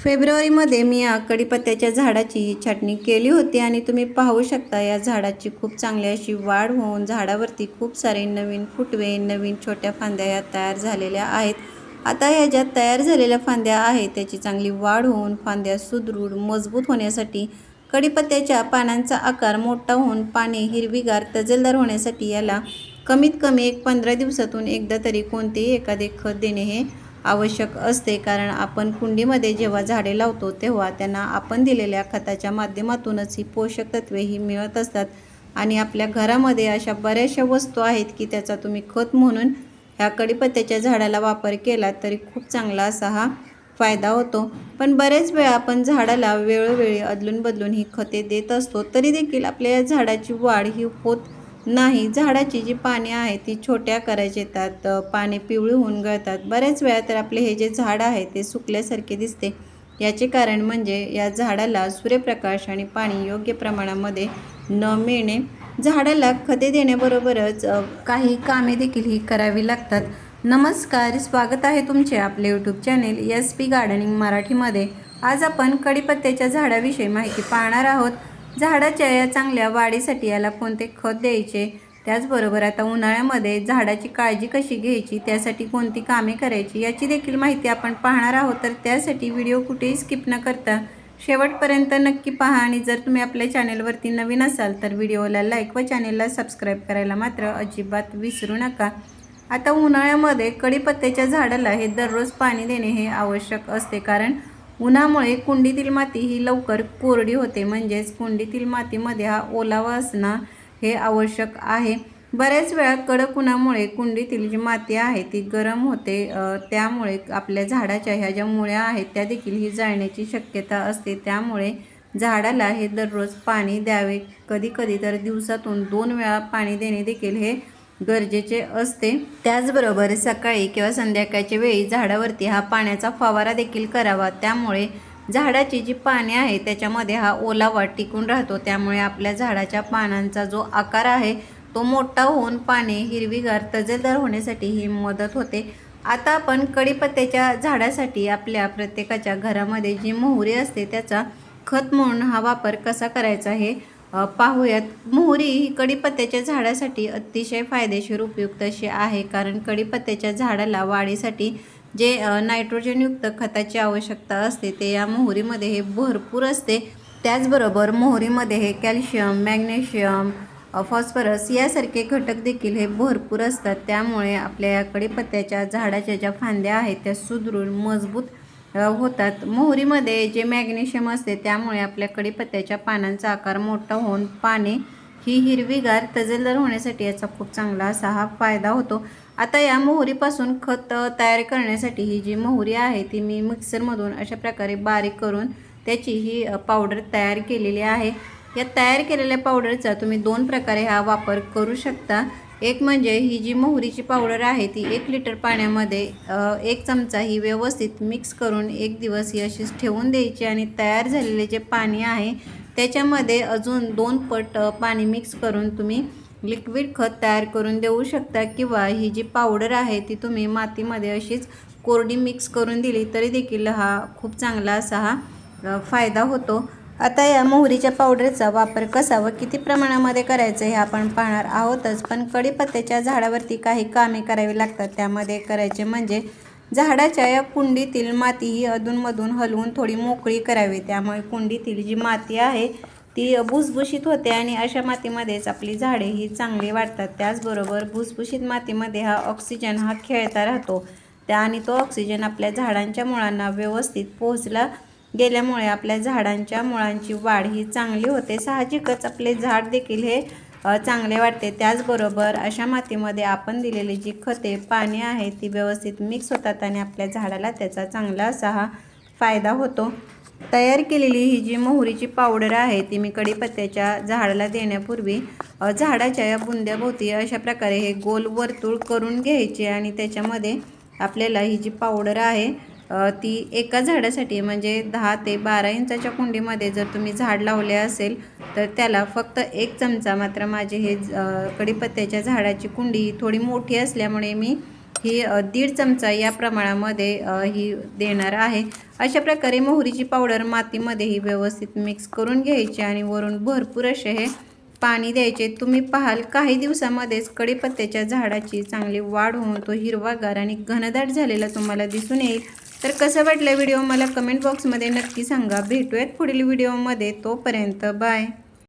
फेब्रुवारीमध्ये मी या कढीपत्त्याच्या झाडाची छाटणी केली होती आणि तुम्ही पाहू शकता या झाडाची खूप चांगली अशी वाढ होऊन झाडावरती खूप सारे नवीन फुटवे, नवीन छोट्या फांद्या या तयार झालेल्या आहेत. आता या ज्या तयार झालेल्या फांद्या आहेत त्याची चांगली वाढ होऊन फांद्या सुदृढ मजबूत होण्यासाठी, कढीपत्त्याच्या पानांचा आकार मोठा होऊन पाने हिरवीगार तजेलदार होण्यासाठी याला कमीत कमी 15 दिवसातून एकदा तरी कोणतेही एखादे खत देणे हे आवश्यक असते. कारण आपण कुंडीमध्ये जेव्हा झाडे लावतो तेव्हा त्यांना आपण दिलेल्या खताच्या माध्यमातूनच ही पोषक तत्वे ही मिळत असतात आणि आपल्या घरामध्ये अशा बऱ्याचशा वस्तू आहेत की त्याचा तुम्ही खत म्हणून ह्या कढीपत्त्याच्या झाडाला वापर केला तरी खूप चांगला असा हा फायदा होतो. पण बरेच वेळा आपण झाडाला वेळोवेळी अदलून बदलून ही खते देत असतो तरी देखील आपल्या या झाडाची वाढ ही होत नाही. झाडाची जी पाने आहेत ती छोट्या आकाराची येतात, पाने पिवळी होऊन गळतात. बऱ्याच वेळा तर आपले हे जे झाड आहे ते सुकल्यासारखे दिसते. याचे कारण म्हणजे या झाडाला सूर्यप्रकाश आणि पाणी योग्य प्रमाणामध्ये न मिळणे. झाडाला खते देण्याबरोबरच काही कामे देखील ही करावी लागतात. नमस्कार, स्वागत आहे तुमचे आपले यूट्यूब चॅनेल SP गार्डनिंग मराठीमध्ये. आज आपण कढीपत्त्याच्या झाडाविषयी माहिती पाहणार आहोत. झाडाच्या या चांगल्या वाढीसाठी याला कोणते खत द्यायचे, त्याचबरोबर आता उन्हाळ्यामध्ये झाडाची काळजी कशी घ्यायची, त्यासाठी कोणती कामे करायची याची देखील माहिती आपण पाहणार आहोत. तर त्यासाठी व्हिडिओ कुठेही स्किप न करता शेवटपर्यंत नक्की पहा. आणि जर तुम्ही आपल्या चॅनेलवरती नवीन असाल तर व्हिडिओला लाईक व चॅनेलला सबस्क्राईब करायला मात्र अजिबात विसरू नका. आता उन्हाळ्यामध्ये कढीपत्त्याच्या झाडाला हे दररोज पाणी देणे हे आवश्यक असते. कारण उन्हामुळे कुंडीतील माती ही लवकर कोरडी होते, म्हणजेच कुंडीतील मातीमध्ये हा ओलावा असणं हे आवश्यक आहे. बऱ्याच वेळा कडक उन्हामुळे कुंडीतील जी माती आहे ती गरम होते, त्यामुळे आपल्या झाडाच्या ह्या ज्या मुळ्या आहेत त्या देखील ही जाळण्याची शक्यता असते. त्यामुळे झाडाला हे दररोज पाणी द्यावे. कधी कधी तर दिवसातून 2 वेळा पाणी देणे देखील हे गरजेचे असते. त्याचबरोबर सकाळी किंवा संध्याकाळच्या वेळी झाडावरती हा पाण्याचा फवारा देखील करावा. त्यामुळे झाडाची जी पाने आहे त्याच्यामध्ये हा ओलावा टिकून राहतो. त्यामुळे आपल्या झाडाच्या पानांचा जो आकार आहे तो मोठा होऊन पाने हिरवीगार तजेलदार होण्यासाठी ही मदत होते. आता आपण कढीपत्त्याच्या झाडासाठी आपल्या प्रत्येकाच्या घरामध्ये जी मोहरी असते त्याचा खत म्हणून हा वापर कसा करायचा हे पाहूयात. मोहरी ही कढीपत्त्याच्या झाडासाठी अतिशय फायदेशीर उपयुक्त अशी आहे. कारण कढीपत्त्याच्या झाडाला वाढीसाठी जे नायट्रोजनयुक्त खताची आवश्यकता असते ते या मोहरीमध्ये हे भरपूर असते. त्याचबरोबर मोहरीमध्ये हे कॅल्शियम, मॅग्नेशियम, फॉस्फरस यासारखे घटक देखील हे भरपूर असतात. त्यामुळे आपल्या या कढीपत्त्याच्या झाडाच्या ज्या फांद्या आहेत त्या सुदृढ मजबूत होतात. मोहरीमध्ये जे मॅग्नेशियम असते त्यामुळे आपल्या कढीपत्त्याच्या पानांचा आकार मोठा होऊन पाने ही हिरवीगार तजेलदार होण्यासाठी याचा खूप चांगला असा हा फायदा होतो. आता या मोहरीपासून खत तयार करण्यासाठी ही जी मोहरी आहे ती मी मिक्सरमधून अशा प्रकारे बारीक करून त्याची ही पावडर तयार केलेली आहे. या तयार केलेल्या पावडरचा तुम्ही 2 प्रकारे हा वापर करू शकता. एक म्हणजे ही जी मोहरीची पावडर आहे ती 1 लिटर पाण्यामध्ये 1 चमचा ही व्यवस्थित मिक्स करून 1 दिवस ही अशीच ठेवून द्यायची आणि तयार झालेले जे पाणी आहे त्याच्यामध्ये अजून 2 पट पाणी मिक्स करून तुम्ही लिक्विड खत तयार करून देऊ शकता. किंवा ही जी पावडर आहे ती तुम्ही मातीमध्ये अशीच कोरडी मिक्स करून दिली तरी देखील हा खूप चांगला असा हा फायदा होतो. आता या मोहरीच्या पावडरचा वापर कसा व किती प्रमाणामध्ये करायचं हे आपण पाहणार आहोतच. पण कढीपत्त्याच्या झाडावरती काही कामे करावी लागतात. त्यामध्ये करायचे म्हणजे झाडाच्या या कुंडीतील माती ही अधूनमधून हलवून थोडी मोकळी करावी. त्यामुळे कुंडीतील जी माती आहे ती भुसभुशीत होते आणि अशा मातीमध्येच आपली झाडे ही चांगली वाढतात. त्याचबरोबर भुसभुशीत मातीमध्ये हा ऑक्सिजन हा खेळता राहतो आणि तो ऑक्सिजन आपल्या झाडांच्या मुळांना व्यवस्थित पोहोचला गेल्यामुळे आपल्या झाडांच्या मुळांची वाढ ही चांगली होते. साहजिकच आपले झाड देखील हे चांगले वाटते. त्याचबरोबर अशा मातीमध्ये आपण दिलेली जी खते पाने आहेत ती व्यवस्थित मिक्स होतात आणि आपल्या झाडाला त्याचा चांगला असा हा फायदा होतो. तयार केलेली ही जी मोहरीची पावडर आहे ती मी कढीपत्त्याच्या झाडाला देण्यापूर्वी झाडाच्या या बुंद्याभोवती अशा प्रकारे हे गोल वर्तुळ करून घ्यायचे आणि त्याच्यामध्ये आपल्याला ही जी पावडर आहे ती एका झाडासाठी म्हणजे 10 ते 12 इंचाच्या कुंडीमध्ये जर तुम्ही झाड लावले असेल तर त्याला फक्त 1 चमचा. मात्र माझे हे कढीपत्त्याच्या झाडाची कुंडी थोडी मोठी असल्यामुळे मी ही 1.5 चमचा या प्रमाणामध्ये ही देणार आहे। अशा प्रकारे मोहरीची पावडर मातीमध्ये ही व्यवस्थित मिक्स करून घ्यायची आणि वरून भरपूर असे हे पाणी द्यायचे। तुम्ही पाहाल काही दिवसामध्येच कढीपत्त्याच्या झाडाची चांगली वाढ होऊन तो हिरवागार आणि घनदाट झालेला तुम्हाला दिसून येईल। तर कसं वाटलं व्हिडिओ मला कमेंट बॉक्समध्ये नक्की सांगा। भेटूयात पुढील व्हिडिओमध्ये, तोपर्यंत बाय।